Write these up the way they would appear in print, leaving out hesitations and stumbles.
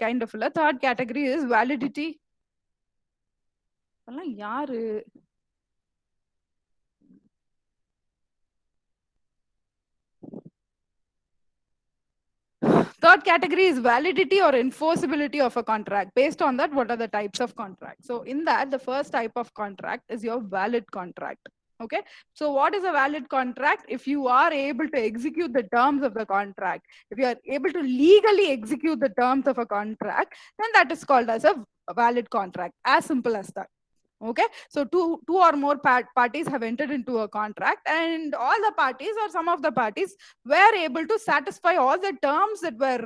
kind of இல்ல. Third category is validity. அதெல்லாம் யாரு? Third category is validity or enforceability of a contract. Based on that, what are the types of contract? So in that, the first type of contract is your valid contract. Okay, so what is a valid contract? If you are able to execute the terms of the contract, if you are able to legally execute the terms of a contract, then that is called as a valid contract. As simple as that. Okay, so two or more parties have entered into a contract, and all the parties or some of the parties were able to satisfy all the terms that were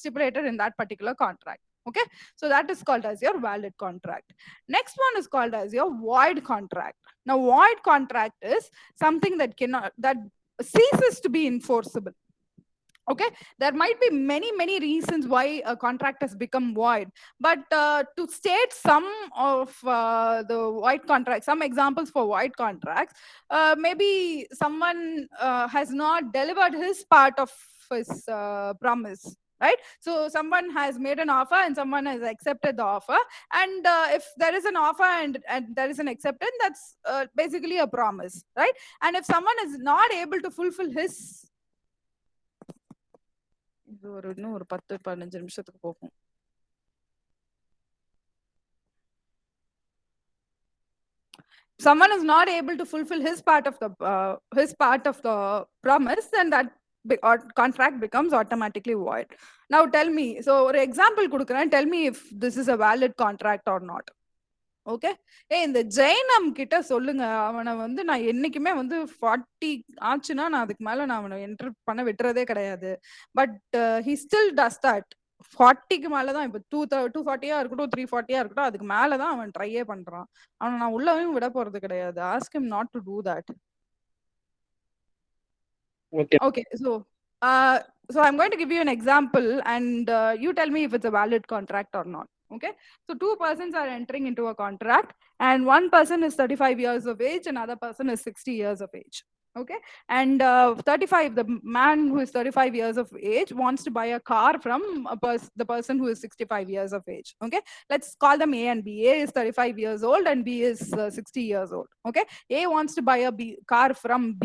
stipulated in that particular contract. Okay, so that is called as your valid contract. Next one is called as your void contract. Now void contract is something that ceases to be enforceable. Okay, there might be many reasons why a contract has become void, but to state some of the void contracts, some examples for void contracts, maybe someone has not delivered his part of his promise, right? So someone has made an offer and someone has accepted the offer, and if there is an offer and there is an acceptance, that's basically a promise, right? And if someone is not able to fulfill his, இது இன்னும் ஒரு 10-15 நிமிஷத்துக்கு போகும். Someone is not able to fulfill his part of the promise, then that contract becomes automatically void. Now tell me, so ஒரு example கொடுக்கிறேன், tell me if this is a valid contract or not. Okay, இந்த ஜெயனம் கிட்ட சொல்லுங்க, அவனை வந்து நான் என்னைக்குமே வந்து 40 ஆச்சுன்னா நான் அதுக்கு மேல நான் அவனை என்டர் பண்ண விட்டுறதே கிடையாது. But he still does that. 40க்கு மேலதான், இப்ப 240 இருக்கட்டும் 340 இருக்கட்டும், அதுக்கு மேலதான் அவன் ட்ரையே பண்றான். அவனை நான் உள்ளவும் விட போறது கிடையாது. Ask him not to do that. Okay, so I'm going to give you an example, and you tell me if it's a valid contract or not. Okay, so two persons are entering into a contract, and one person is 35 years of age, another person is 60 years of age. Okay, and 35, the man who is 35 years of age wants to buy a car from the person who is 65 years of age. Okay, let's call them A and B. A is 35 years old and B is 60 years old. Okay, A wants to buy a car from B,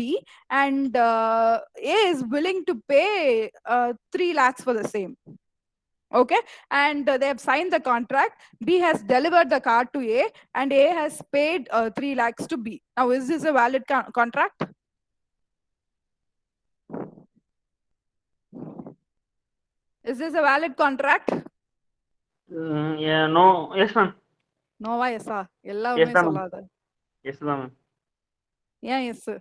and A is willing to pay 3 lakhs for the same. Okay, and they have signed the contract. B has delivered the car to A, and A has paid 3 lakhs to B. Now, is this a valid contract? Is this a valid contract? Yeah, no. Yes, ma'am. No, why, yes, sir? Yes, ma'am. Yes, ma'am. Yeah, yes, sir.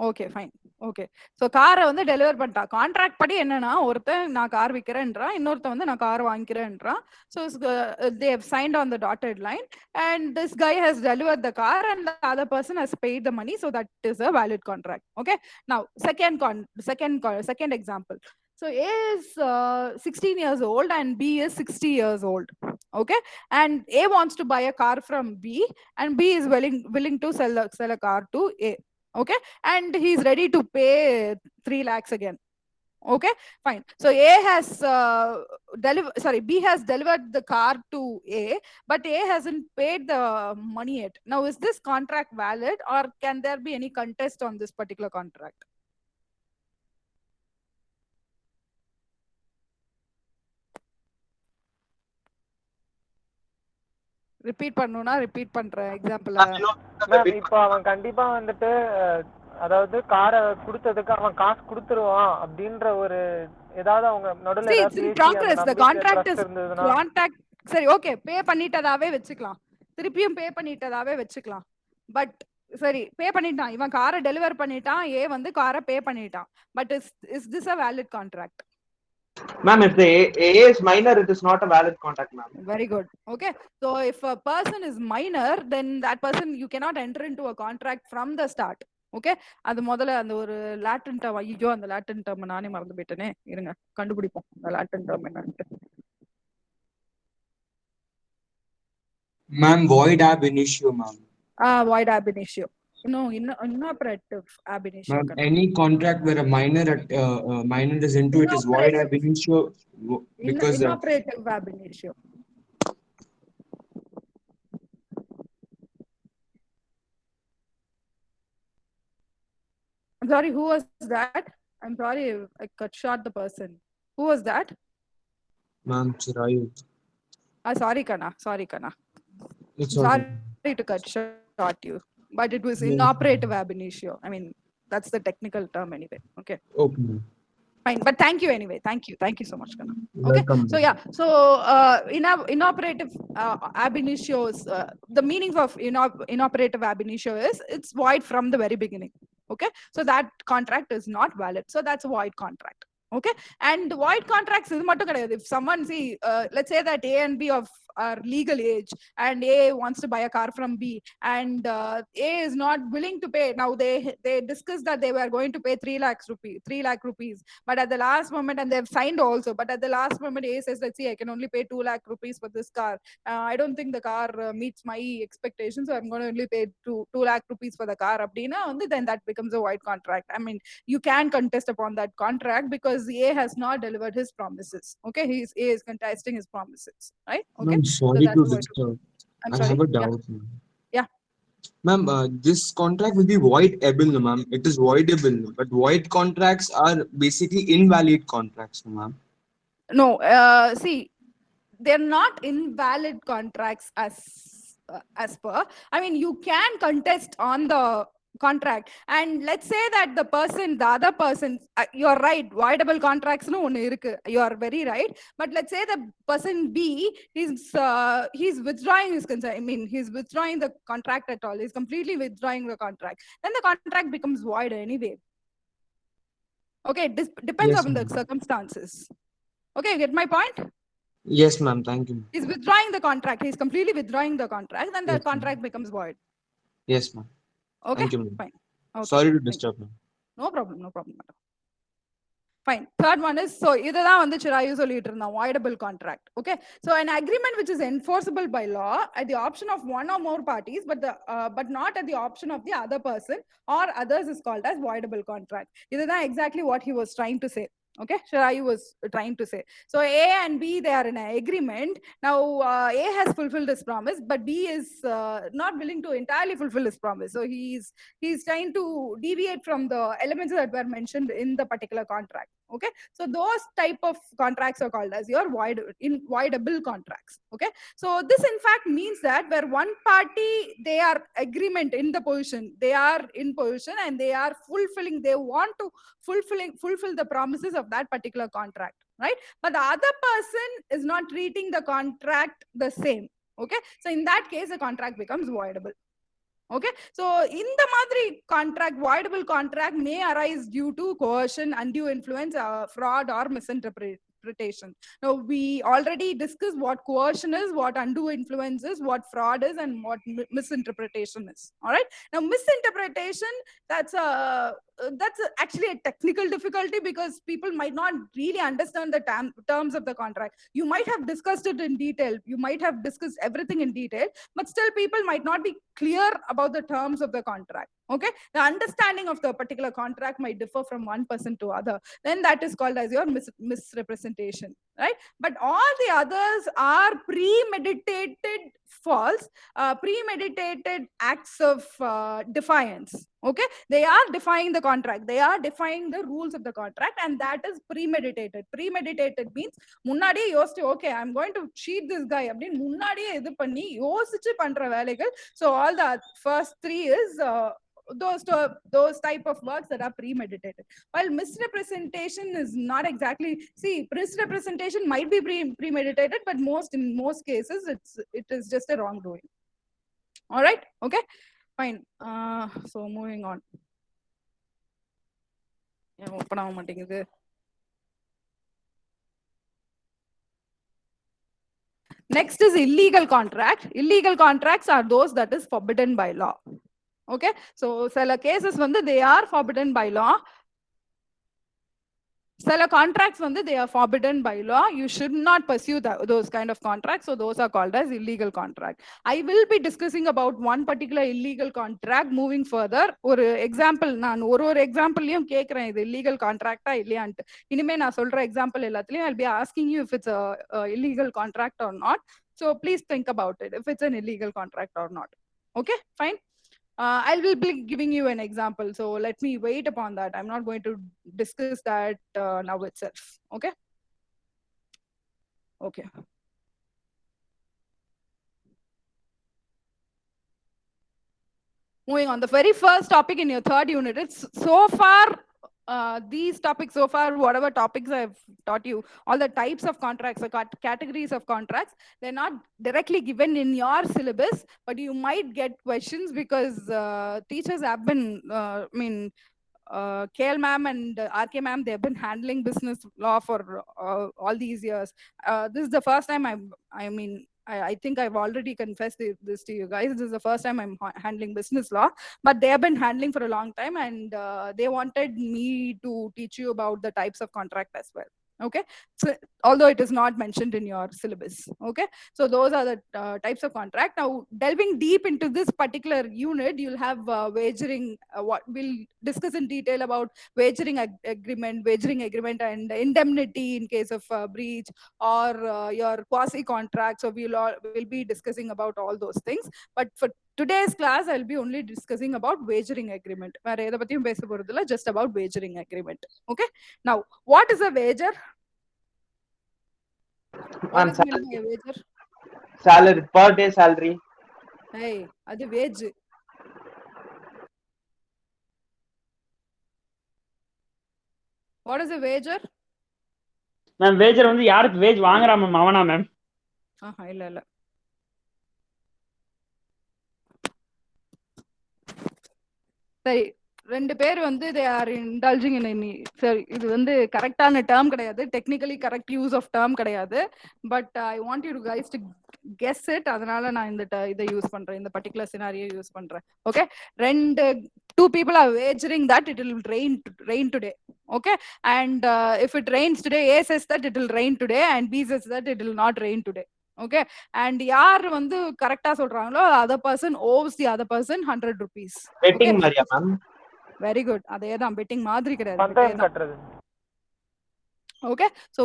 Okay fine. Okay, so காரை வந்து deliver பண்ணிட்டா. Contract படி என்னன்னா, ஒருத்தன் நான் car விற்கிறேன்றான், இன்னொருத்தன் வந்து நான் கார் வாங்கிக்கிறேன்றான். So they have signed on the dotted line, and this guy has delivered the car and the other person has paid the money, so that is a valid contract. Okay, now second example. So A is 16 years old and B is 60 years old. Okay, and A wants to buy a car from B, and B is willing to sell a car to A. Okay, and he's ready to pay 3 lakhs again. Okay, fine. So A has B has delivered the car to A, but A hasn't paid the money yet. Now, is this contract valid, or can there be any contest on this particular contract? Repeat பண்ணனும்னா repeat பண்றேன் example. இப்போ அவன் கண்டிப்பா வந்துட்டு, அதாவது காரை கொடுத்ததுக்கு அவன் காசு கொடுத்துருவான் அப்படின்ற ஒரு ஏதாவது அவங்க நடுவுல கான்ட்ராக்ட். சரி, ஓகே, பே பண்ணிட்டதாவே வச்சுக்கலாம், திருப்பியும் பே பண்ணிட்டதாவே வச்சுக்கலாம். பட் சரி, பே பண்ணிட்டான், இவன் காரை டெலிவர் பண்ணிட்டான், ஏ வந்து காரை பே பண்ணிட்டான். But is this a valid contract? Ma'am, if the A is minor, it is not a valid contract, ma'am. Very good. Okay, so if a person is minor, then that person you cannot enter into a contract from the start. Okay, அது முதல்ல அந்த ஒரு Latin term, ஐயோ அந்த Latin term நானே மறந்து போயிட்டேனே, இருங்க கண்டுபிடிப்போம் அந்த லாட்டின் டேர்ம் என்னன்னு. Ma'am, void ab initio, ma'am. Void ab initio. No, inoperative ab initio. Ma'am, any contract where a minor is into it is void ab initio because Inoperative ab initio. I'm sorry, who was that? I'm sorry, I cut short the person. Who was that? ma'am, Chirayu. Sorry, Kana. It's Sorry okay. to cut short you, but it was No. inoperative ab initio. I mean, that's the technical term anyway. Okay. Okay, ma'am. Fine, but thank you anyway. Thank you so much, Kana. Okay. Welcome. So yeah, so inoperative ab initio is the meanings of inoperative ab initio is it's void from the very beginning. Okay, so that contract is not valid. So that's a void contract. Okay, and void contracts is mattum kediyadhu. If someone let's say that A and B are legal age, and A wants to buy a car from B, and A is not willing to pay. Now they discussed that they were going to pay 3 lakh rupees, but at the last moment, and they've signed also, but at the last moment A says that, see, I can only pay 2 lakh rupees for this car. I don't think the car meets my expectations, so I'm going to only pay 2 lakh rupees for the car. Then that becomes a void contract. I mean, you can contest upon that contract because A has not delivered his promises. Okay, A is contesting his promises, right? Okay, Ma'am, sorry that's to void. disturb. I'm I sorry. have a doubt, ma'am. Yeah. Ma'am, this contract will be voidable, ma'am. It is voidable, but void contracts are basically invalid contracts, ma'am. No, see, they're not invalid contracts as per. I mean, you can contest on the contract, and let's say that the other person, you're right, voidable contracts no one irukku, you are very right, but let's say the person B he's withdrawing his consent. I mean, he's withdrawing the contract at all, he's completely withdrawing the contract, then the contract becomes void anyway. Okay, it depends Yes, on the ma'am. circumstances. Okay, get my point? Yes, ma'am. Thank you. He's withdrawing the contract. He's completely withdrawing the contract. Then the Yes, ma'am. contract becomes void. Yes, ma'am. Okay, Thank you, ma'am. fine. Okay. Sorry to Thank disturb, ma'am. No problem, madam. Fine. Third one is, so இதுதான் வந்து Chirayu சொல்லிட்டு இருந்தான், voidable contract. Okay, so an agreement which is enforceable by law at the option of one or more parties, but not at the option of the other person or others is called as voidable contract. இதுதான் exactly what he was trying to say. Okay, Chirayu was trying to say. So A and B, they are in an agreement. Now A has fulfilled his promise, but B is not willing to entirely fulfill his promise. So he's trying to deviate from the elements that were mentioned in the particular contract. Okay, so those type of contracts are called as your voidable contracts. Okay, so this in fact means that where one party, they are agreement in the position, they are in position and they are fulfilling, they want to fulfill the promises of that particular contract, right? But the other person is not treating the contract the same. Okay, so in that case the contract becomes voidable. Okay, so in the madri contract, voidable contract may arise due to coercion, undue influence, fraud or misinterpretation. Now we already discussed what coercion is, what undue influence is, what fraud is, and what misinterpretation is. All right, now misinterpretation, that's actually a technical difficulty because people might not really understand the terms of the contract. You might have discussed it in detail, you might have discussed everything in detail, but still people might not be clear about the terms of the contract. Okay, the understanding of the particular contract might differ from one person to other, then that is called as your misrepresentation, right? But all the others are premeditated false, premeditated acts of defiance. Okay, they are defying the contract, they are defying the rules of the contract, and that is premeditated. Premeditated means முன்னாடியே யோசிச்சு, okay, I'm going to cheat this guy அப்படின்னு முன்னாடியே இது பண்ணி யோசிச்சு பண்ற வேலைகள். So all the first three is those type of works that are premeditated, while misrepresentation is not exactly. See, misrepresentation might be premeditated, but in most cases it is just a wrongdoing. All right, okay, fine. So moving on. Open ஆக மாட்டேங்குது. Next is illegal contract. Illegal contracts are those that is forbidden by law. Okay, so சில cases வந்து they are forbidden by law. சில contracts வந்து they are forbidden by law. You should not pursue those kind of contracts. So those are called as illegal contract. I will be discussing about one particular illegal contract moving further. ஒரு example நான் ஒரு எக்ஸாம்பிள்லயும் கேக்குறேன் இது illegal contractா இல்லையான்ட்டு. இனிமே நான் சொல்ற example எல்லாத்துலயும் I'll be asking you if it's a illegal contract or not. So please think about it if it's an illegal contract or not. Okay, fine. I will be giving you an example. So let me wait upon that. I'm not going to discuss that now itself. Okay. Okay. Moving on, the very first topic in your third unit, it's so far these topics so far, whatever topics I've taught you, all the types of contracts, the categories of contracts, they're not directly given in your syllabus, but you might get questions because teachers have been, KL ma'am and RK ma'am, they've been handling business law for all these years. This is the first time I think I've already confessed this to you guys. This is the first time I'm handling business law, but they have been handling for a long time, and they wanted me to teach you about the types of contract as well. Okay, so although it is not mentioned in your syllabus. Okay, so those are the types of contract. Now delving deep into this particular unit, you'll have wagering, what we'll discuss in detail about wagering agreement and indemnity in case of breach, or your quasi contract. So we'll be discussing about all those things, but for today's class I'll be only discussing about wagering agreement. Just about wagering agreement. Okay, now what is a wager? What is meant by a wager? Salary, per day salary. Hey, adu wage. What is a wager? Ma'am wager வந்து யாருக்கு wage வாங்குறா ma'am அவனா ma'am? இல்ல சரி, ரெண்டு பேர் வந்து they are indulging in any, சரி இது வந்து கரெக்டான டேர்ம் கிடையாது, technically correct use of term கிடையாது, but I want you guys to guess it. அதனால நான் இதை யூஸ் பண்றேன், இந்த பர்టిక్యులர் சினாரியோ யூஸ் பண்றேன். Okay, two people are wagering that it will rain today. Okay, and if it rains today, A says that it will rain today and B says that it will not rain today. Okay, and யார் வந்து கரெக்டா சொல்றாங்களோ other person owes the other person 100 rupees. Betting மாதிரியா ma'am? Very good. அதேதான், betting மாதிரி கிடையாது. பந்தயம் கட்டுறது. Okay, so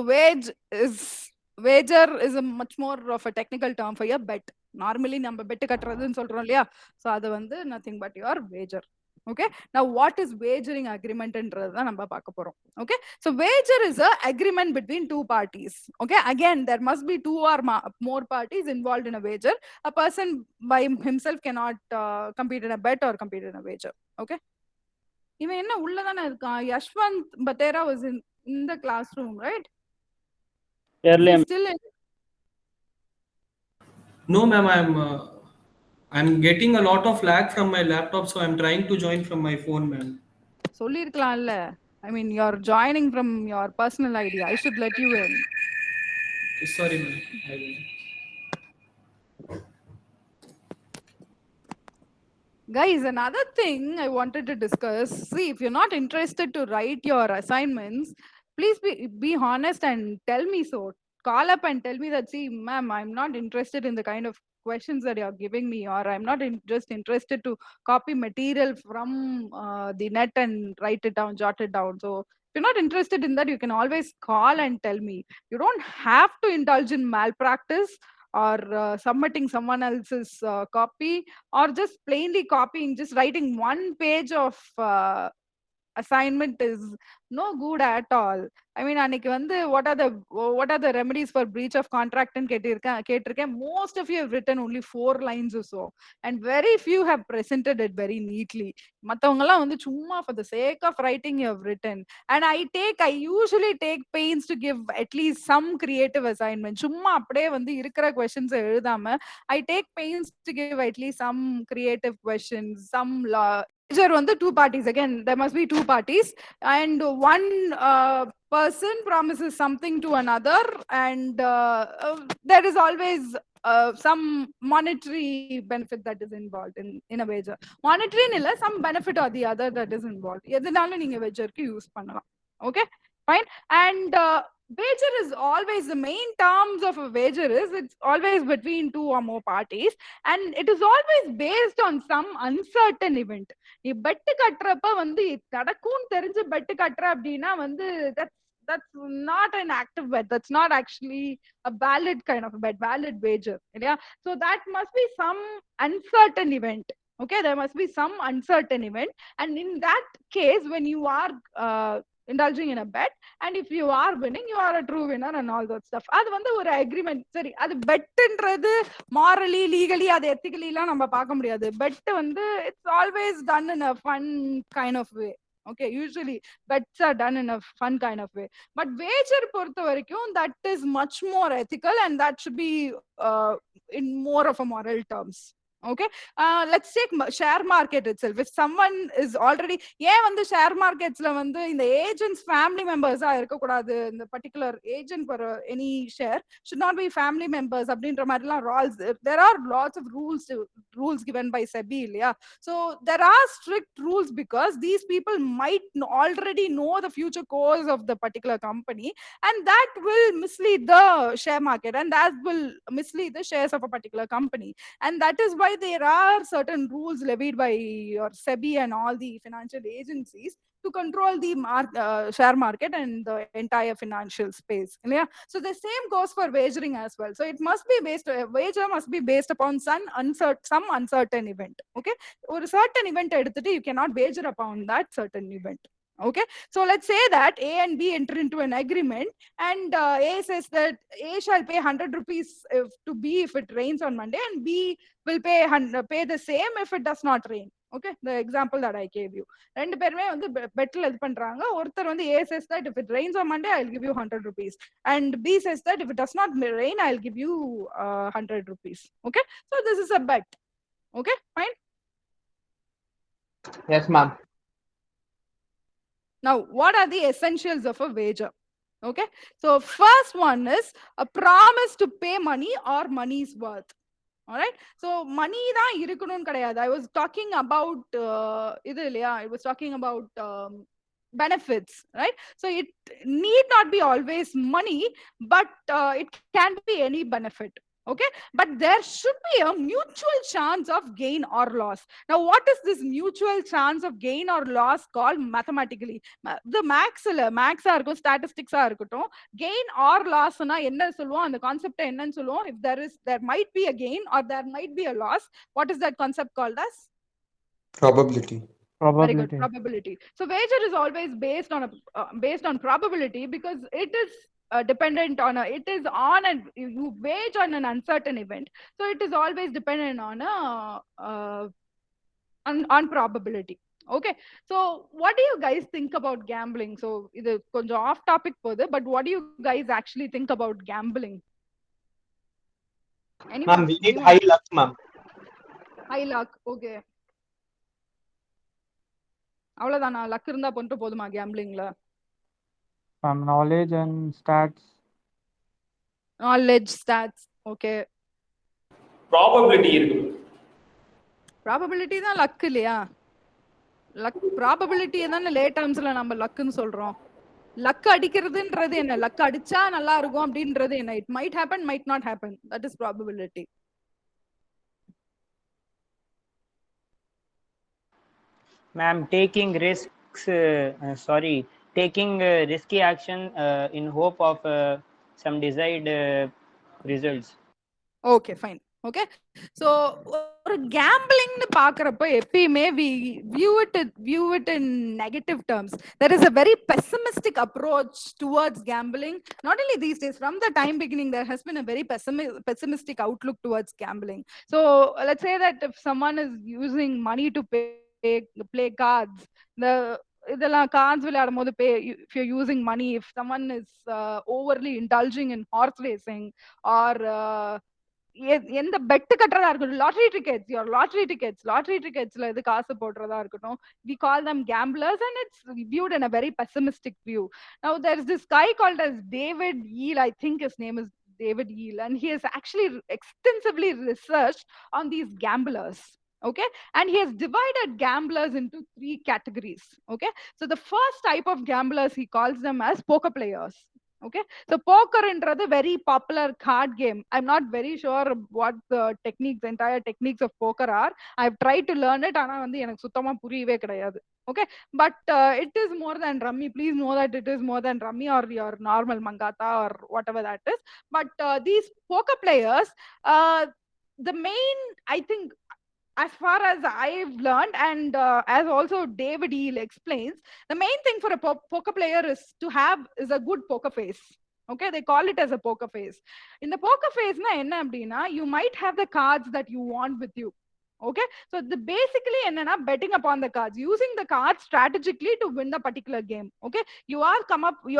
wager is a much more of a technical term for your bet. Normally நம்ம bet கட்டுறதுன்னு சொல்றோம் இல்லையா, so அது வந்து nothing but your wager. Okay, now what is wagering agreement என்றதான் நம்ம பார்க்க போறோம். Okay, so wager is a agreement between two parties. Okay, again there must be two or more parties involved in a wager. A person by himself cannot compete in a bet or compete in a wager. Okay, இவன் என்ன உள்ளதானே இருக்கான், Yashwant பத்தேரா was in the classroom, right? தெரியல. Still in... No ma'am, I'm getting a lot of lag from my laptop, so I'm trying to join from my phone ma'am. சொல்லிருக்கலாம்ல, I mean you're joining from your personal ID. I should let you in. Sorry ma'am. I will. Guys, another thing I wanted to discuss. See, if you're not interested to write your assignments, please be honest and tell me so. Call up and tell me that, see, ma'am, I'm not interested in the kind of questions that you're giving me, or I'm not just interested to copy material from the net and write it down, jot it down. So if you're not interested in that, you can always call and tell me. You don't have to indulge in malpractice or submitting someone else's copy, or just plainly copying, just writing one page of assignment is no good at all. I mean, அன்னைக்கு வந்து what are the remedies for breach of contract ன்னு கேட்டிருக்கேன். Most of you have written only 4 lines or so, and very few have presented it very neatly. மத்தவங்க எல்லாம் வந்து சும்மா for the sake of writing you have written, and I usually take pains to give at least some creative assignment. சும்மா அப்படியே வந்து இருக்கிற questions எழுதாம I take pains to give at least some creative questions, some wager on the two parties. Again, there must be two parties, and one person promises something to another, and there is always some monetary benefit that is involved in a wager. Monetary illa, some benefit or the other that is involved. எதனால நீங்க wager க்கு use பண்ணலாம். Okay, Fine. And wager is always, the main terms of a wager is it's always between two or more parties, and it is always based on some uncertain event. நீ bed கட்டுறப்ப வந்து நடக்கும்னு தெரிஞ்சு bed கட்டுற அப்படின்னா வந்து that's not an active bet, that's not actually a valid kind of a bet, valid wager. Yeah, so that must be some uncertain event. Okay, there must be some uncertain event, and in that case when you are indulging in a bet, and if you are winning, you are a true winner and all that stuff. அது வந்து ஒரு agreement. சரி, அது பெட்ன்றது morally legally அது ethically எல்லாம் நம்ம பார்க்க முடியாது. பெட் வந்து it's always done in a fun kind of way. Okay, usually bets are done in a fun kind of way, but wager பொறுத்த வரைக்கும் that is much more ethical, and that should be in more of a moral terms. Okay, let's take share market itself. If someone is already, ஏன் வந்து share மார்க்கெட்ஸ்ல வந்து இந்த agents family மெம்பர்ஸா இருக்க கூடாது, இந்த particular agent for any share should not be family members அப்படின்ற மாதிரிலாம் rules. There are lots of rules given by SEBI இல்லையா? So there are strict rules because these people might already know the future course of the particular company, and that will mislead the share market, and that will mislead the shares of a particular company. And that is why there are certain rules levied by your SEBI and all the financial agencies to control the share market and the entire financial space. Yeah, so the same goes for wagering as well. So it must be based, wager must be based upon some uncertain event. Okay, or a certain event எடுத்துட்டு you cannot wager upon that certain event. Okay, so let's say that A and B enter into an agreement, and A says that A shall pay 100 rupees to B if it rains on Monday, and B will pay the same if it does not rain. Okay, the example that I gave you. ரெண்டு பேருமே வந்து பெட்ல இது பண்றாங்க. ஒருத்தர் வந்து A says that if it rains on Monday I'll give you 100 rupees, and B says that if it does not rain I'll give you 100 rupees. Okay, so this is a bet. Okay, fine. Yes, ma'am. Now, what are the essentials of a wager? Okay, so first one is a promise to pay money or money's worth. All right, so money தான் இருக்கணும்னு கிடையாது. I was talking about இது இல்லையா, I was talking about benefits, right? So it need not be always money, but it can be any benefit. Okay, but there should be a mutual chance of gain or loss. Now, what is this mutual chance of gain or loss called mathematically? The max ஆ இருக்கும், statistics ஆ இருக்கட்டும், gain or loss னா என்ன சொல்லுவோம், அந்த concept என்னன்னு சொல்லுவோம்? If there might be a gain or there might be a loss, what is that concept called as? Probability. Very good, probability. So wager is always based on probability, because it is dependent on you wage on an uncertain event, so it is always dependent on probability. Okay, so what do you guys think about gambling? So இது கொஞ்சம் off topic போகுது, but what do you guys actually think about gambling? Ma'am, we need high luck, ma'am. High luck. Okay, அவ்வளவுதானா? Luck இருந்தா பண்ணிட்டு போதுமா கேம்பிளிங்ல? knowledge and stats. Knowledge, stats. Okay, probability இருக்கு. Probability தான் luck இல்லையா? லக் ப்ராபபிலிட்டி தானே லே டேர்ம்ஸ்ல நம்ம லக்னு சொல்றோம். லக் அடிக்கிறதுன்றது என்ன? லக் அடிச்சா நல்லா இருக்கும் அப்படின்றது என்ன? It might happen, might not happen. That is probability. Ma'am, taking risky action in hope of some desired results. Okay, fine. Okay, so ஒரு கேம்பிளிங்னு பாக்குறப்ப எப்பயுமே we view it in negative terms. There is a very pessimistic approach towards gambling. Not only these days, from the time beginning there has been a very pessimistic outlook towards gambling. So let's say that if someone is using money to play cards, இதெல்லாம் cards விளையாடும் போது if you're using money, if someone is overly indulging in horse racing or எந்த bed கட்டுறதா இருக்கட்டும், lottery டிக்கெட்ஸ்ல இது காசு போடுறதா இருக்கட்டும், we call them gamblers, and it's viewed in a very pessimistic view. Now there is this guy called as David Eel, I think his name is David Eel, and he has actually extensively researched on these gamblers. Okay, and he has divided gamblers into 3 categories. Okay, so the first type of gamblers, he calls them as poker players. Okay, so poker intra the very popular card game. I'm not very sure what the entire techniques of poker are. I've tried to learn it, ஆனா வந்து எனக்கு சுத்தமா புரியவே கிடையாது. Okay, but it is more than rummy. Please know that it is more than rummy or your normal mangata or whatever that is. But these poker players, the main, I think, as far as I've learned, and as also David Eel explains, the main thing for a poker player is a good poker face. Okay, they call it as a poker face. In the poker face, you might have the cards that you want with you. Okay, so the basically என்னன்னா betting upon the cards, using the cards strategically to win the particular game. Okay, you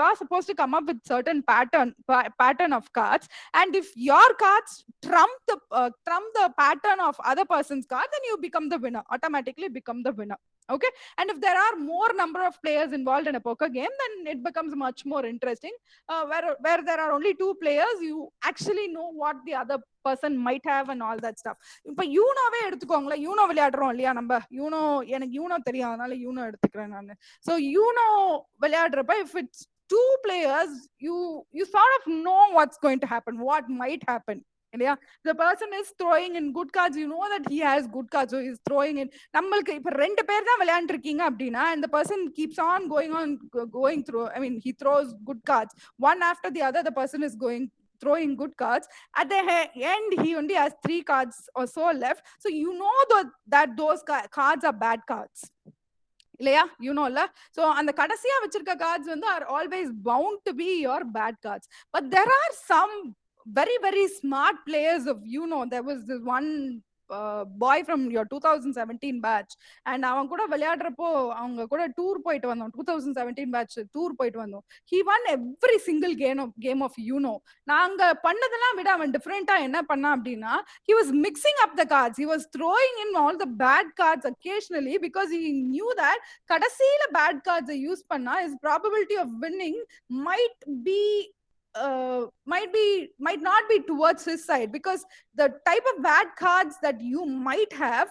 are supposed to come up with certain pattern of cards, and if your cards trump the pattern of other person's cards, then you become the winner, automatically become the winner. Okay, and if there are more number of players involved in a poker game, then it becomes much more interesting. Where there are only 2 players, you actually know what the other person might have and all that stuff. இப்ப யூனோவே எடுத்துக்கோங்களேன், you know விளையாடுறோம் இல்லையா நம்ம, you know எனக்கு you know தெரியும், அதனால you know எடுத்துக்கிறேன் நான். So Uno விளையாடுறப்ப if it's 2 players, you sort of know what's going to happen, what might happen. Yeah, the person is throwing in good cards, you know that he has good cards, so he's throwing in. நம்மளுக்கு இப்ப 2 பேர் தான் விளையாண்டுருக்கீங்க அப்படின்னா, and the person keeps on going through, I mean he throws good cards one after the other, the person is throwing good cards. At the end, he only has 3 cards or so left, so you know that those cards are bad cards. இல்லையா, you know la. So அந்த கடைசியா வச்சிருக்க cards வந்து are always bound to be your bad cards. But there are some very very smart players of, there was this one boy from your 2017 batch, and அவன் கூட விளையாடுறப்போ அவங்க கூட tour போயிட்டு வந்தோம், 2017 batch டூர் போயிட்டு வந்தோம். He won every single game of நாங்க பண்ணதெல்லாம் விட அவன் டிஃபரெண்டா என்ன பண்ணா அப்படின்னா, he was mixing up the cards, he was throwing in all the bad cards occasionally, because he knew that கடைசியில bad cards யூஸ் பண்ணா his probability of winning might not be towards his side, because the type of bad cards that you might have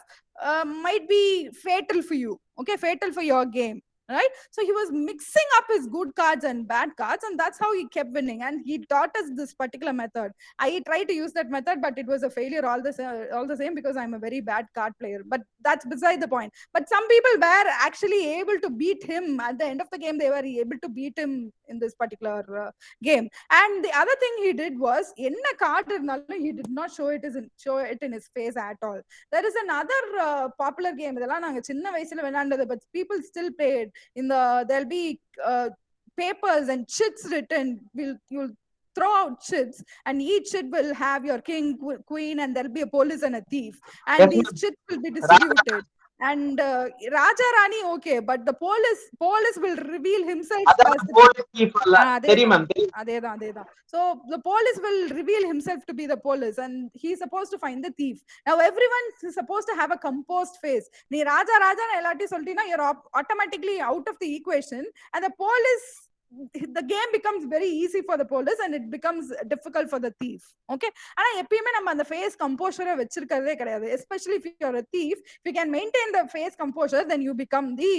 might be fatal for you. Okay, fatal for your game, right? So he was mixing up his good cards and bad cards, and that's how he kept winning. And he taught us this particular method. I tried to use that method, but it was a failure all the same, because I'm a very bad card player. But that's beside the point. But some people were actually able to beat him at the end of the game. They were able to beat him in this particular game. And the other thing he did was, enna card irundhalum he did not show it in his face at all. There is another popular game idella naanga chinna vayasula vilaandadhu, but people still play it. There'll be papers and chits written. You'll throw out chits, and each chit will have your king, queen, and there'll be a police and a thief, and these chits will be distributed. And Raja Rani, okay, but the police will reveal himself as the police. So the police will reveal himself to be the police, and he's supposed to find the thief. Now everyone is supposed to have a composed face. Nee Raja na ellati soltina, you're automatically out of the equation, and the game becomes very easy for the police, and it becomes difficult for the thief. Okay, ana eppiyume நம்ம அந்த face composure வெச்சிருக்கதே கிடையாது. Especially if you're a thief, if you can maintain the face composure, then you become the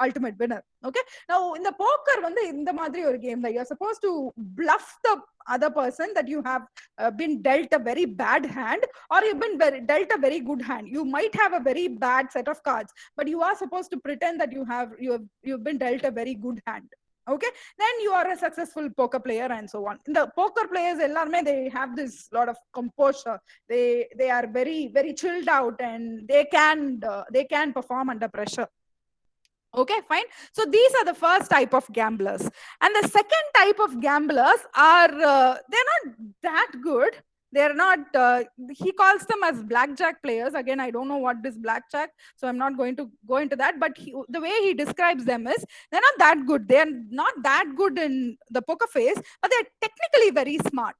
ultimate winner. Okay, now in the poker வந்து இந்த மாதிரி ஒரு game that you're supposed to bluff the other person that you have been dealt a very bad hand, or you've been dealt a very good hand. You might have a very bad set of cards, but you are supposed to pretend that you've been dealt a very good hand. Okay, then you are a successful poker player, and so on. The poker players ellarme, they have this lot of composure. They are very very chilled out, and they can perform under pressure. Okay, fine. So these are the first type of gamblers, and the second type of gamblers are they're not that good. They're not, he calls them as blackjack players. Again, I don't know what is blackjack, so I'm not going to go into that. But the way he describes them is, they're not that good. They're not that good in the poker face, but they're technically very smart.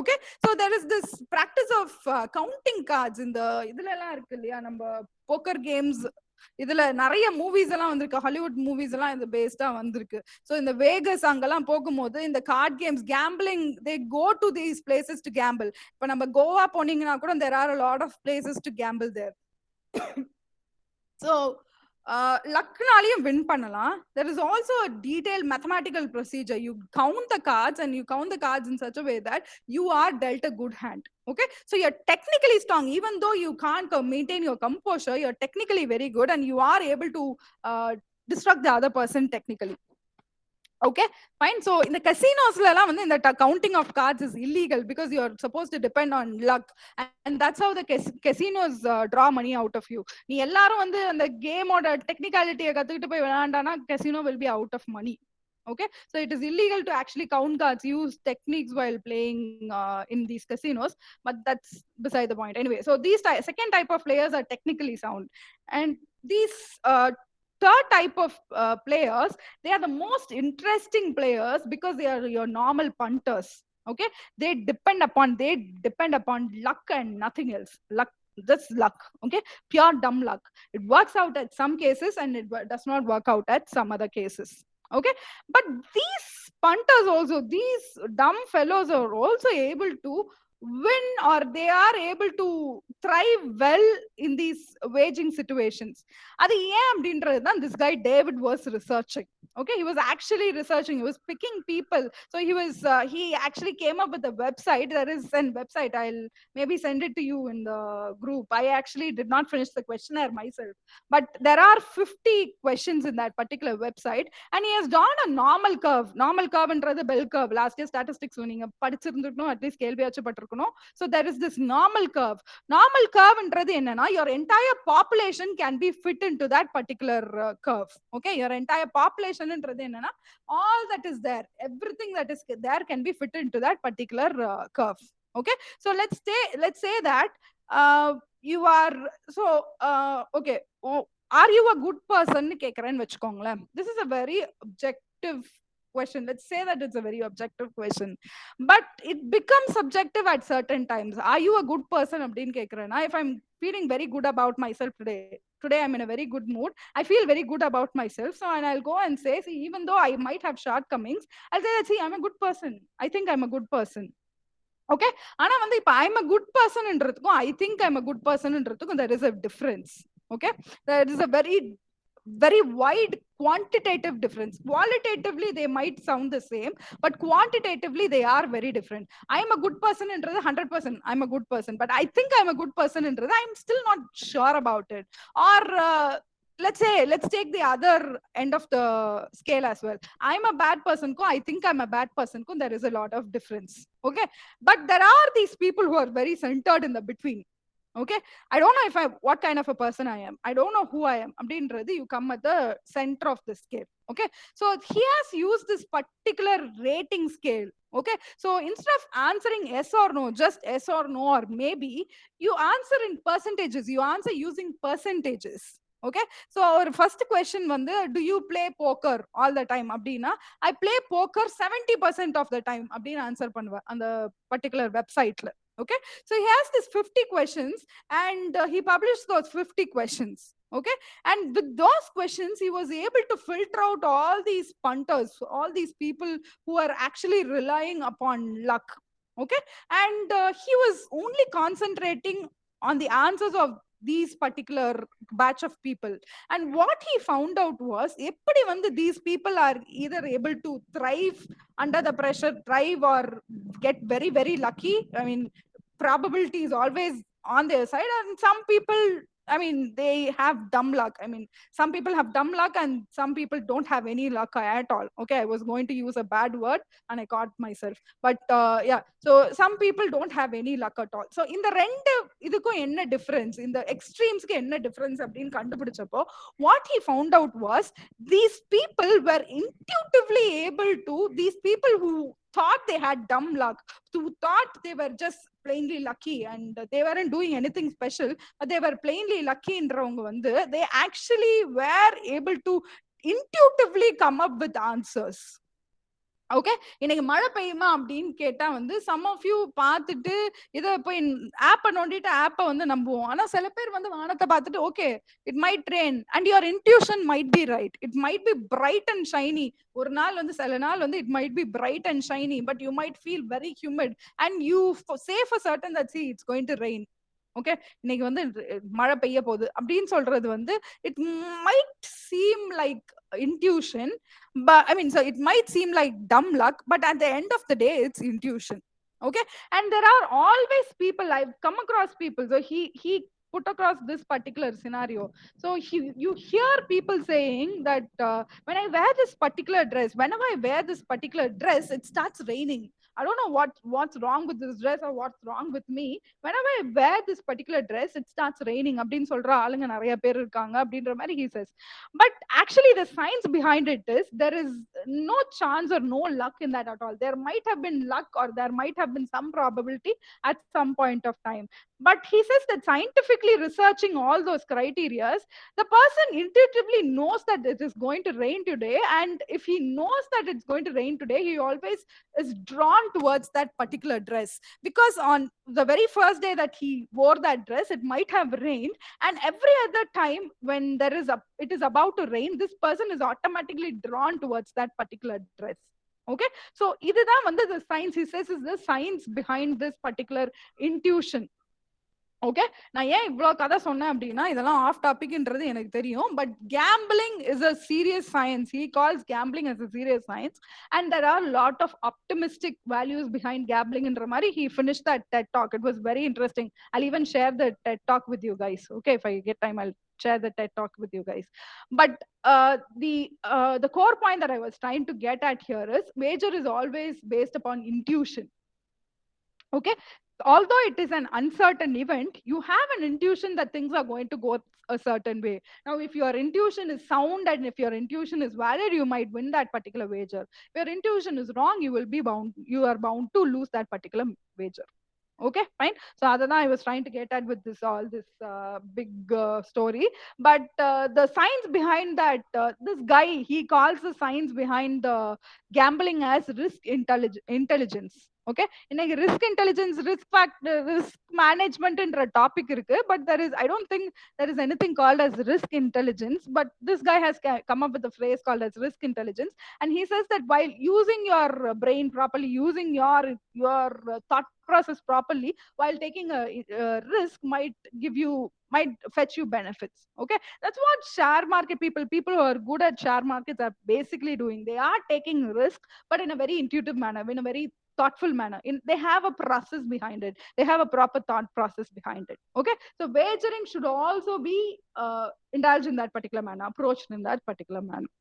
Okay, so there is this practice of counting cards in the idhula irukku illaya, நம்ம poker games இதுல நிறைய movies எல்லாம் வந்திருக்கு, Hollywood movies எல்லாம் இது பேஸ்டா வந்திருக்கு. So இந்த Vegas அங்கெல்லாம் போகும்போது இந்த card games, gambling, they go to these places to gamble. இப்ப நம்ம கோவா போனீங்கன்னா கூட there are a lot of places to gamble there. So luckனாலயும் win பண்ணலாம். There is also a detailed mathematical procedure. You count the cards and you count the cards in such a way that you are dealt a good hand. Okay, so you're technically strong. Even though you can't maintain your composure, you're technically very good and you are able to disrupt the other person technically. Okay, fine. So in the casinos in the counting of cards is illegal because you're supposed to depend on luck, and that's how the casinos draw money out of you. நீ எல்லாரும் அந்த கேமோட டெக்னிகாலிட்டியை கத்துக்கிட்டு போய் விளையாண்டானா casino will be out of money. Okay, so it is illegal to actually count cards, use techniques while playing in these casinos, but that's beside the point. Anyway, so these second type of players are technically sound, and these third type of players, they are the most interesting players because they are your normal punters. Okay, they depend upon luck and nothing else. Luck, just luck. Okay, pure dumb luck. It works out at some cases and it does not work out at some other cases. Okay, but these punters also, these dumb fellows are also able to win, or they are able to thrive well in these waging situations. அது ஏன் அப்படின்றது தான் this guy David was researching. Okay, he was actually researching, he was picking people. So he actually came up with a website. There is a website, I'll maybe send it to you in the group. I actually did not finish the questionnaire myself, but there are 50 questions in that particular website, and he has drawn a normal curve ன்றது bell curve. Last year statistics நீங்க படிச்சிருந்துட்டோம், at least கேள்வியாச்சும் பட்டிருக்கணும். So there is this normal curve ன்றது என்னன்னா, your entire population can be fit into that particular curve. Okay, your entire population ன்றது என்னன்னா, all that is there, everything that is there can be fit into that particular curve. Okay, so let's say that you are okay, are you a good person னு கேக்குறேன்னு வெச்சுக்கோங்களேன். This is a very objective question. Let's say that it's a very objective question, but it becomes subjective at certain times. Are you a good person அப்படின்னு கேக்குறேன்னா, if I'm feeling very good about myself today I'm in a very good mood, I feel very good about myself, so and I'll go and say, see, even though I might have shortcomings, I'll say that, see, I'm a good person, I think I'm a good person. Okay, ஆனா இப்ப I'm a good person ன்றதுக்கும் I think I'm a good person ன்றதுக்கும் there is a difference. Okay, there is a very wide quantitative difference. Qualitatively they might sound the same, but quantitatively they are very different. I'm a good person ன்றது 100% I'm a good person, but I think I'm a good person ன்றது I'm still not sure about it. Or let's take the other end of the scale as well. I'm a bad person ko I think I'm a bad person ko there is a lot of difference. Okay, but there are these people who are very centered in the between. Okay, I don't know what kind of a person I am, I don't know who I am அப்படின்றது you come at the center of the scale. Okay, so he has used this particular rating scale. Okay, so instead of answering yes or no, just yes or no or maybe, you answer in percentages, you answer using percentages. Okay, so our first question do you play poker all the time அப்படின்னா, I play poker 70% of the time அப்படின்னு answer பண்ணுவேன் அந்த particular websiteல. Okay, so he has this 50 questions and he published those 50 questions. Okay, and with those questions he was able to filter out all these punters, all these people who are actually relying upon luck. Okay, and he was only concentrating on the answers of these particular batch of people, and what he found out was eppadi these people are either able to thrive under the pressure, thrive or get very very lucky. I mean, probability is always on their side, and some people, I mean, they have dumb luck. I mean, some people have dumb luck and some people don't have any luck at all. Okay, I was going to use a bad word and I caught myself, but yeah, so some people don't have any luck at all. So in the rendu idukku enna difference, in the extremes ku enna difference appdin kandupidichappo, what he found out was these people were intuitively able to, these people who thought they had dumb luck, who thought they were just plainly lucky and they weren't doing anything special, but they were plainly lucky indravanga they actually were able to intuitively come up with answers. Okay, இன்னைக்கு மழை பெய்யுமா அப்படின்னு கேட்டா some of you பார்த்துட்டு இதை போய் ஆப்பை நோண்டிட்டு ஆப்பை நம்புவோம். ஆனா சில பேர் வானத்தை பார்த்துட்டு okay, it might rain, and your intuition might be right, it might be bright and shiny. ஒரு நாள் சில நாள் it might be bright and shiny, but you might feel very humid and you say for certain that, see, it's going to rain. Okay, இன்னைக்கு வந்து மழை பெய்ய போகுது அப்படின்னு சொல்றது வந்து it might seem like intuition, but I mean, so it might seem like dumb luck, but at the end of the day it's intuition. Okay, and there are always people, I've come across people, so he put across this particular scenario. So you hear people saying that when I wear this particular dress, whenever I wear this particular dress, it starts raining. I don't know what's wrong with this dress or what's wrong with me. Whenever I wear this particular dress, it starts raining. அப்படின்னு சொல்ற ஆளுங்க நிறைய பேர் இருக்காங்க அப்படின்ற மாதிரி he says. But actually the science behind it is there is no chance or no luck in that at all. There might have been luck or there might have been some probability at some point of time. But he says that scientifically researching all those criterias, the person intuitively knows that it is going to rain today, and if he knows that it's going to rain today, he always is drawn towards that particular dress, because on the very first day that he wore that dress, it might have rained, and every other time when it is about to rain, this person is automatically drawn towards that particular dress. Okay, so இதுதான் வந்து the science, he says, is the science behind this particular intuition. Okay, நான் ஏன் இவ்வளவு கதை சொன்னேன் அப்படின்னா, இதெல்லாம் of டாபிக்ன்றது எனக்கு தெரியும், but gambling is a serious science. He calls gambling as a serious science, and there are lot of optimistic values behind gamblingன்ற மாதிரி he finished that TED talk. It was very interesting. I'll even share the TED talk with you guys. Okay, if I get time I'll share the TED talk with you guys. But the core point that I was trying to get at here is wager is always based upon intuition. Okay, although it is an uncertain event, you have an intuition that things are going to go a certain way. Now, if your intuition is sound and if your intuition is valid, you might win that particular wager. If your intuition is wrong, you are bound to lose that particular wager. Okay, fine. So Adana, I was trying to get at with this big story, but the science behind that, this guy, he calls the science behind the gambling as risk intelligence. Okay, இன்னைக்கு risk intelligence, risk management என்ற topic இருக்கு, but I don't think there is anything called as risk intelligence, but this guy has come up with a phrase called as risk intelligence, and he says that while using your brain properly, using your thought process properly, while taking a risk might fetch you benefits. Okay, that's what share market people who are good at share markets are basically doing. They are taking risk, but in a very intuitive manner, in a very thoughtful manner. They have a process behind it. They have a proper thought process behind it. Okay, so wagering should also be indulged in that particular manner, approached in that particular manner.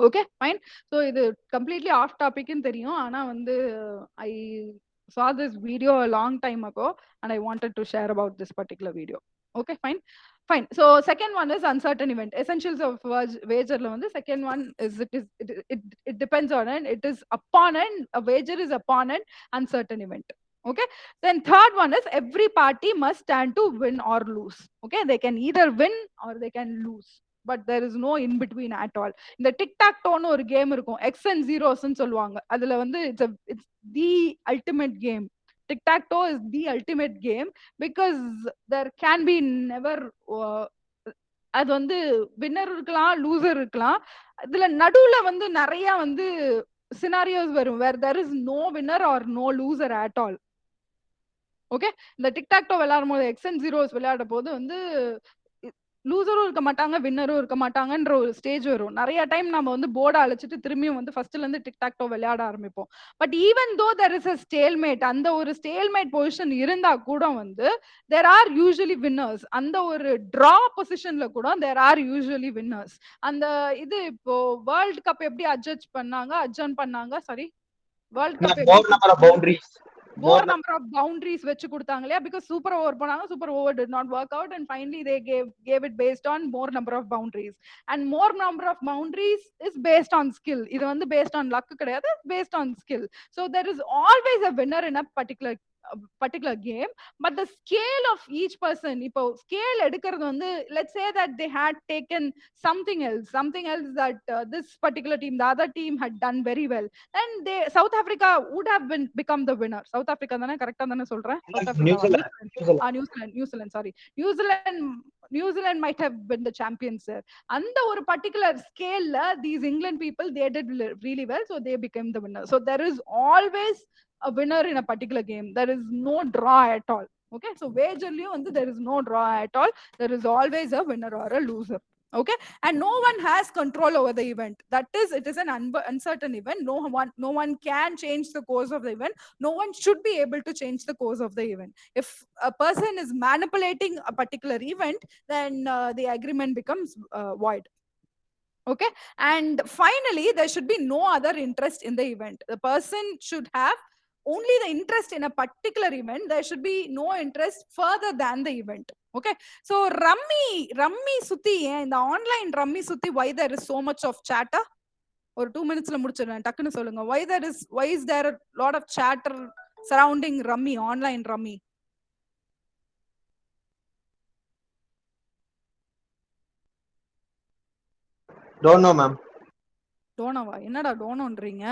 Okay, fine. So இது completely off topic ன்னு தெரியும், ஆனா வந்து I saw this video a long time ago and I wanted to share about this particular video. Okay, fine. So second one is uncertain event. Essentials of wager la vandu second one is it depends on it is upon a wager is upon an uncertain event. Okay, then third one is every party must stand to win or lose. Okay, they can either win or they can lose, but there is no in between at all. இந்த TikTok டோன்னு ஒரு game இருக்கும், X and ஜீரோஸ்ன்னு சொல்லுவாங்க. அதுல வந்து it's the ultimate game. Tic-tac-toe is the ultimate game because there can be never அது வந்து winner இருக்கலாம், loser இருக்கலாம். இதுல நடுவுல வந்து நிறைய வந்து சினாரியோஸ் வரும் where there is no winner or no loser at all. Okay, இந்த டிக்டாக்டோ விளையாடும் போது எக்ஸ் அண்ட் ஜீரோஸ் விளையாடும் போது வந்து லூசரும் இருக்க மாட்டாங்க, வின்னரும் இருக்க மாட்டாங்கன்ற ஒரு ஸ்டேஜ் வரும். நிறைய டைம் நம்ம வந்து போர்டை அழைச்சிட்டு திரும்பியும் வந்து ஃபர்ஸ்ட்ல இருந்து டிக்டாக்டோ விளையாட ஆரம்பிப்போம். But even though there is a stalemate, அந்த ஒரு ஸ்டேல்மேட் பொசிஷன் இருந்தா கூட வந்து தேர் ஆர் யூசுவலி வின்னர்ஸ். அந்த ஒரு டிரா பொசிஷன்ல கூட தேர் ஆர் யூசுவலி வின்னர்ஸ். அந்த இது இப்போ வேர்ல்ட் கப் எப்படி அட்ஜன் பண்ணாங்க sorry world cup more number of boundaries வச்சு கொடுத்தாங்க இல்லையா, because super over போனாங்க, super over did not work out and finally they gave it based on more number of boundaries, and more number of boundaries is based on skill. இது வந்து based on luck கிடையாது, based on skill. So there is always a winner in a particular game, but the scale of each person, இப்போ scale எடுக்கிறது வந்து let's say that they had taken something else that this particular team, the other team had done very well, and South Africa would have become the winner. South Africa தானே கரெக்ட்டா தானே சொல்றேன்? New Zealand might have been the champions there. அந்த ஒரு particular scale these England people, they did really well, so they became the winner. So there is always a winner in a particular game. There is no draw at all. Okay, so wagerலயும் வந்து there is no draw at all. There is always a winner or a loser. Okay, and no one has control over the event. That is, it is an uncertain event. No one can change the course of the event. No one should be able to change the course of the event. If a person is manipulating a particular event, then the agreement becomes void. Okay, and finally, there should be no other interest in the event. The person should have only the interest in a particular event. There should be no interest further than the event. Okay, so rummy sutti in the online rummy sutti, why there is so much of chatter? Or 2 minutes la mudichiren takkunu solunga. Why is there a lot of chatter surrounding rummy, online rummy? Don't know, ma'am. டோனோவா? என்னடா டோனோன்றீங்க?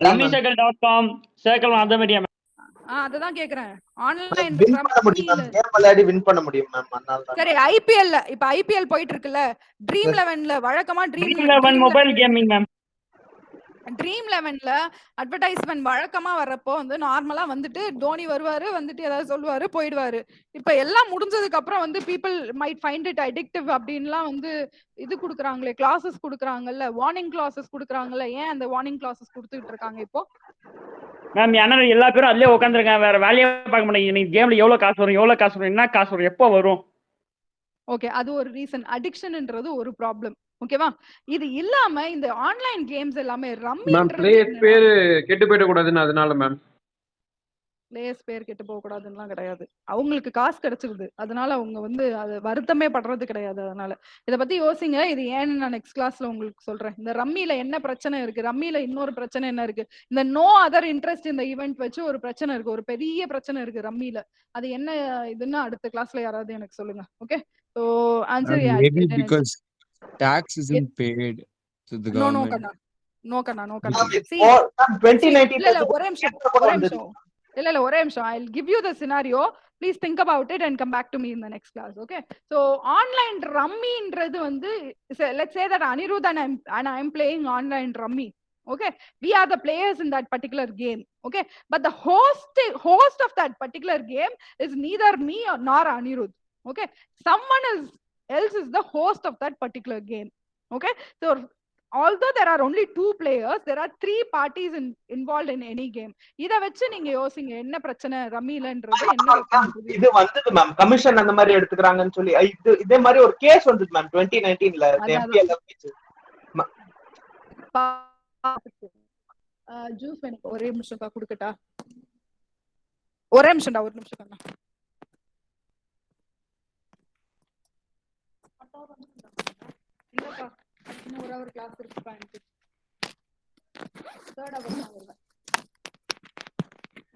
rummycircle.com circle அந்த மாதிரியா ma'am? அததான் கேக்குறேன். Online Win பண்ண முடியும் ma'am. Game விளையாடி win பண்ண முடியும் ma'am. அதனால தான். சரி, ஐபிஎல் இப்ப ஐபிஎல் போயிட்டு இருக்குல்ல, ட்ரீம் 11ல வழக்கமா Dream 11 mobile gaming ma'am. Dream 11ல அட்வர்டைஸ்மெண்ட் வழக்கமா வரப்போ வந்து நார்மலா வந்துட்டு தோனி வருவாரு, வந்துட்டு ஏதாவது சொல்லுவாரு, போயிடுவாரு. இப்ப எல்லாம் முடிஞ்சதுக்கு அப்புறம் வந்து people might find it addictive அப்படின்லாம் வந்து இது குடுக்குறாங்களே, கிளாஸஸ் குடுக்குறாங்கல்ல, வார்னிங் கிளாஸஸ் குடுக்குறாங்கல்ல. ஏன் அந்த வார்னிங் கிளாஸஸ் கொடுத்துட்டு இருக்காங்க இப்போ? மேம் ஏன்னா எல்லா பேரும் அதுலயே உட்காந்துருக்காங்க, வேற வேலையே பார்க்க மாட்டேங்குது. நீ கேம்ல எவ்வளவு காசு வரும், என்ன காசு வரும், எப்போ வரும்? ஓகே, அது ஒரு ரீசன். அடிக்ஷன்ன்றது ஒரு ப்ராப்ளம். ஓகேவா? இது இல்லாம இந்த ஆன்லைன் கேம்ஸ் எல்லாமே ரம்மி மேம் பிளேயர்ஸ் பேரு கெட்டு போயிட கூடாதுன்னு அதனால மேம். பிளேயர்ஸ் பேர் கெட்டு போக கூடாதுன்னுலாம் கிடையாது. அவங்களுக்கு காசு கிடைச்சிருது, அதனால அவங்க வந்து அது வருத்தமே படுறது கிடையாது. அதனால இத பத்தி யோசிங்க. இது ஏன்னு நான் நெக்ஸ்ட் கிளாஸ்ல உங்களுக்கு சொல்றேன். இந்த ரம்மில என்ன பிரச்சனை இருக்கு, ரம்மில இன்னொரு பிரச்சனை என்ன இருக்கு, இந்த நோ அதர் இன்ட்ரெஸ்ட் இந்த ஈவெண்ட் வச்சு ஒரு பிரச்சனை இருக்கு, ஒரு பெரிய பிரச்சனை இருக்கு ரம்மில. அது என்ன இதுன்னு அடுத்த கிளாஸ்ல யாராவது எனக்கு சொல்லுங்க. Okay, so answer Maybe because tax isn't paid to the no government. No கண்ணா. Ma'am, See, or ma'am, 2019 இல்ல ஒரே நிமிஷம். I'll give you the scenario. Please think about it and come back to me in the next class. Okay, so online rummy ன்றது வந்து, let's say that Anirudh and I'm playing online rummy. Okay, we are the players in that particular game. Okay, but the host of that particular game is neither me nor Anirudh. Okay, someone else is the host of that particular game. Okay, so although there are only 2 players, there are 3 parties involved in any game. இத வச்சு நீங்க யோசிங்க, என்ன பிரச்சனை ரம்மிலன்றது என்ன? இது வந்தது ma'am, commission அந்த மாதிரி எடுத்துக்கறாங்கன்னு சொல்லி இதே மாதிரி ஒரு கேஸ் வந்தது மேம் 2019ல எம்பிஎல் கேஸ். ஜூஸ் எனக்கு ஒரே நிமிஷம் கொடுக்கட்டா? ஒரே நிமிஷம்டா, ஒரு நிமிஷம் கண்ணா. இல்லப்பா, இன்னும் ஒரு அவர் கிளாஸ் இருக்குப்பா எனக்கு. 3rd hour தான் வருவேன்.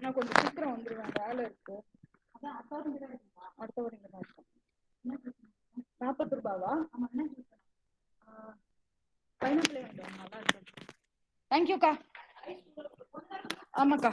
நான் கொஞ்சம் சீக்கிரம் வந்துருவேன், வேலை இருக்கு. அடுத்த ஒரு இங்க தான் இருக்கும். 40 ரூபாவா? பைனாப்பிளே வாங்க, நல்லா இருக்கு. தேங்க்யூக்கா. ஆமாக்கா.